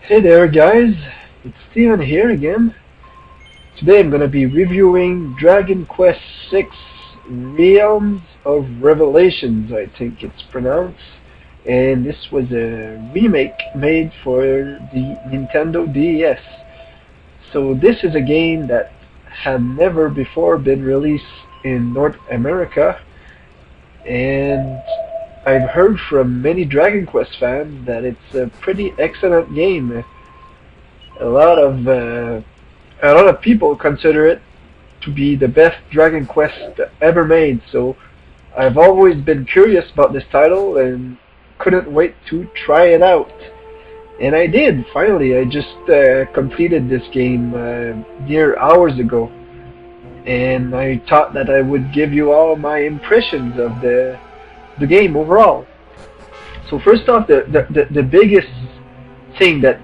Hey there guys, it's Steven here again. Today I'm going to be reviewing Dragon Quest VI Realms of Revelations, I think it's pronounced. And this was a remake made for the Nintendo DS. So this is a game that had never before been released in North America, and I've heard from many Dragon Quest fans that it's a pretty excellent game. A lot of people consider it to be the best Dragon Quest ever made. So I've always been curious about this title and couldn't wait to try it out. And I did, finally. I just completed this game mere hours ago. And I thought that I would give you all my impressions of the game overall. So first off, the biggest thing that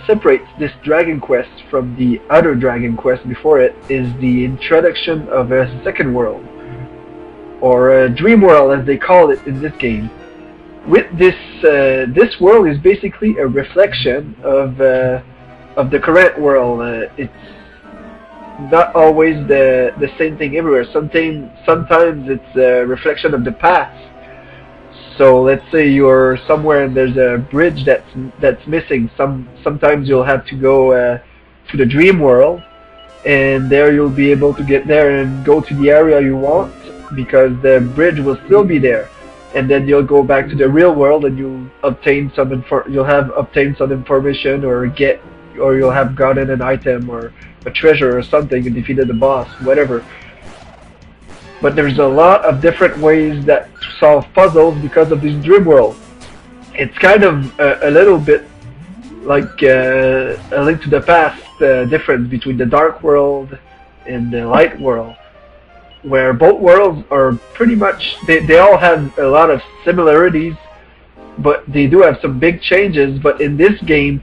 separates this Dragon Quest from the other Dragon Quest before it is the introduction of a second world, or a dream world as they call it in this game. With this world is basically a reflection of the current world. It's not always the same thing everywhere. Sometimes it's a reflection of the past. So let's say you're somewhere and there's a bridge that's missing. Sometimes you'll have to go to the dream world, and there you'll be able to get there and go to the area you want because the bridge will still be there. And then you'll go back to the real world and you'll have obtained some information, or you'll have gotten an item or a treasure or something and defeated the boss, whatever. But there's a lot of different ways to solve puzzles because of this dream world. It's kind of a little bit like a Link to the Past difference between the dark world and the light world, where both worlds are pretty much, they all have a lot of similarities, but they do have some big changes. But in this game,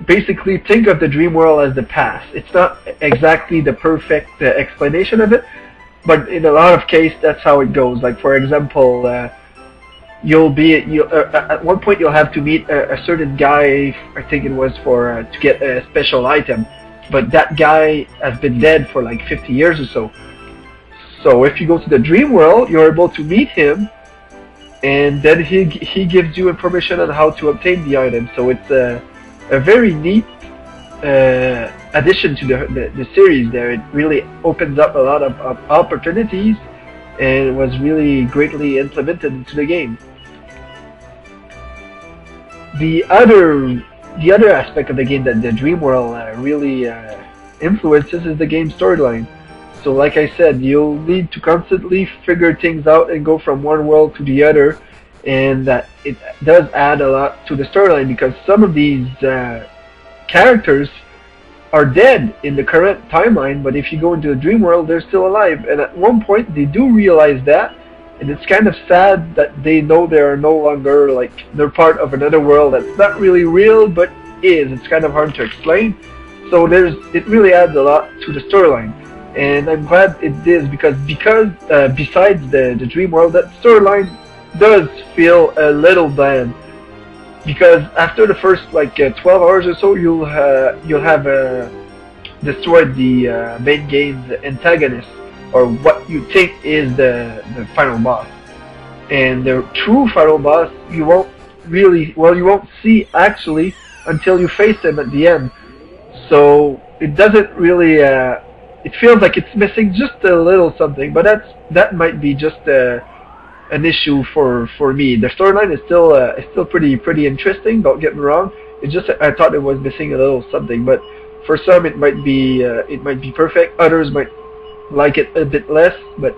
basically think of the dream world as the past. It's not exactly the perfect explanation of it, but in a lot of cases that's how it goes. Like for example, at one point you'll have to meet a certain guy, I think it was for to get a special item, but that guy has been dead for like 50 years or so. So if you go to the dream world, you're able to meet him, and then he gives you information on how to obtain the item. So it's a very neat addition to the series there. It really opens up a lot of opportunities, and it was really greatly implemented into the game. The other aspect of the game that the dream world really influences is the game storyline. So like I said, you'll need to constantly figure things out and go from one world to the other, and that it does add a lot to the storyline because some of these characters are dead in the current timeline, but if you go into a dream world, they're still alive. And at one point they do realize that, and it's kind of sad that they know they are no longer, like, they're part of another world that's not really real but is. It's kind of hard to explain. So it really adds a lot to the storyline. And I'm glad it is because besides the dream world, that storyline does feel a little bland. Because after the first like 12 hours or so, you'll have destroyed the main game's antagonist, or what you think is the final boss. And the true final boss you won't see actually until you face him at the end. So it doesn't really. It feels like it's missing just a little something, but that might be just an issue for me. The storyline is still pretty interesting. Don't get me wrong. It's just I thought it was missing a little something, but for some it might be perfect. Others might like it a bit less, but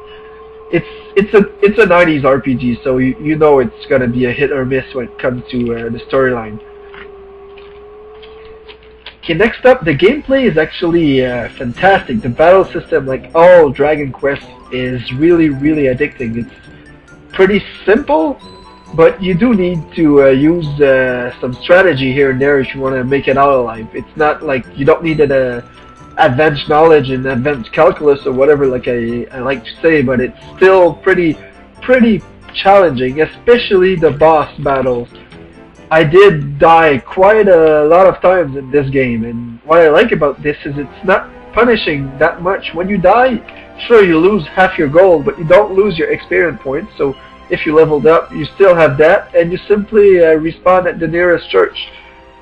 it's a 90s RPG, so you know it's gonna be a hit or miss when it comes to the storyline. Okay, next up, the gameplay is actually fantastic. The battle system, like all Dragon Quest, is really addicting. It's pretty simple, but you do need to use some strategy here and there if you want to make it out alive. It's not like you don't need an advanced knowledge and advanced calculus or whatever, like I like to say, but it's still pretty challenging, especially the boss battles. I did die quite a lot of times in this game, and what I like about this is it's not punishing that much. When you die, sure, you lose half your gold, but you don't lose your experience points, so if you leveled up, you still have that, and you simply respawn at the nearest church.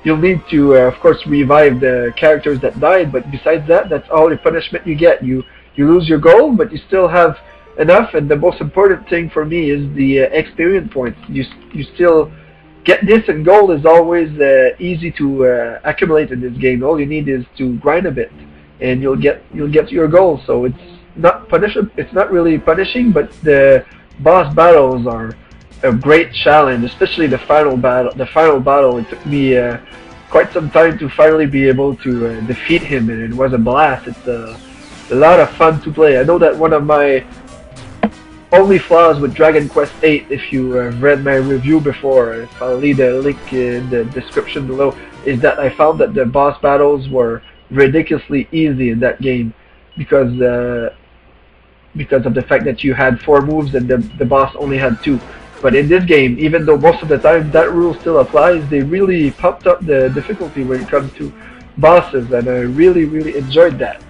You'll need to, of course, revive the characters that died, but besides that, that's all the punishment you get. You lose your gold, but you still have enough, and the most important thing for me is the experience points. You still get this, and gold is always easy to accumulate in this game. All you need is to grind a bit, and you'll get your goal. So it's not It's not really punishing, but the boss battles are a great challenge, especially the final battle. The final battle, it took me quite some time to finally be able to defeat him, and it was a blast. It's a lot of fun to play. I know that one of my only flaws with Dragon Quest VIII, if you have read my review before, I'll leave a link in the description below, is that I found that the boss battles were ridiculously easy in that game because of the fact that you had 4 moves and the boss only had 2. But in this game, even though most of the time that rule still applies, they really pumped up the difficulty when it comes to bosses, and I really enjoyed that.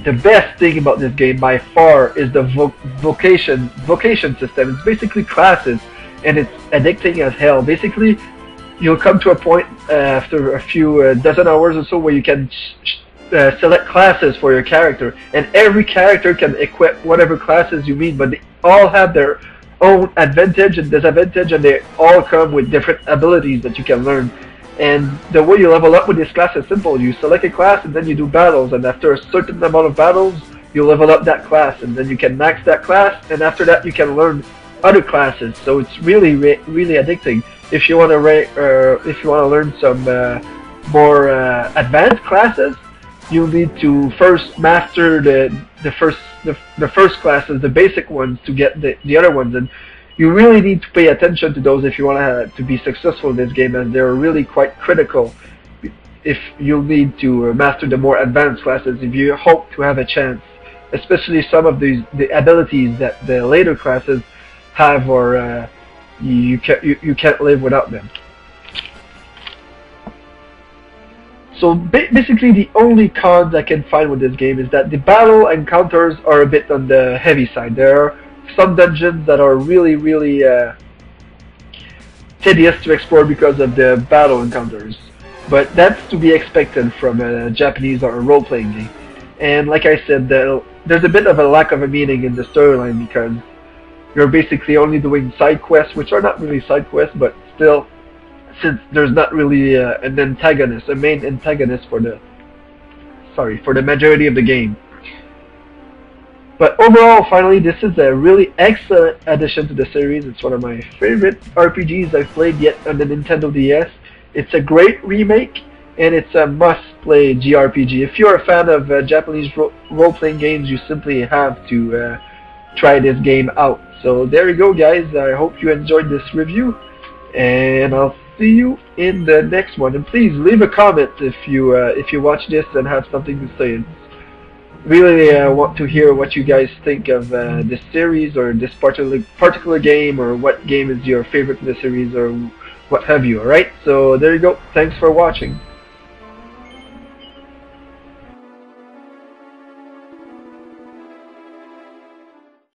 The best thing about this game by far is the vocation system. It's basically classes, and it's addicting as hell. Basically, you'll come to a point after a few dozen hours or so where you can select classes for your character, and every character can equip whatever classes you need, but they all have their own advantage and disadvantage, and they all come with different abilities that you can learn. And the way you level up with this class is simple. You select a class and then you do battles, and after a certain amount of battles you level up that class, and then you can max that class, and after that you can learn other classes. So it's really addicting. If you want to learn some more advanced classes, you need to first master the first classes, the basic ones, to get the other ones, and you really need to pay attention to those if you want to be successful in this game, as they're really quite critical. If you'll need to master the more advanced classes if you hope to have a chance, especially some of the abilities that the later classes have, or you can't live without them. So basically the only cons I can find with this game is that the battle encounters are a bit on the heavy side. There are some dungeons that are really tedious to explore because of the battle encounters, but that's to be expected from a Japanese or a role-playing game. And like I said, there's a bit of a lack of a meaning in the storyline, because you're basically only doing side quests, which are not really side quests, but still, since there's not really a main antagonist for the majority of the game. But overall, finally, this is a really excellent addition to the series. It's one of my favorite RPGs I've played yet on the Nintendo DS. It's a great remake, and it's a must-play JRPG. If you're a fan of Japanese role-playing games, you simply have to try this game out. So there you go, guys. I hope you enjoyed this review, and I'll see you in the next one. And please leave a comment if you watch this and have something to say. Really want to hear what you guys think of this series, or this particular game, or what game is your favorite in the series, or what have you. Alright, so there you go. Thanks for watching.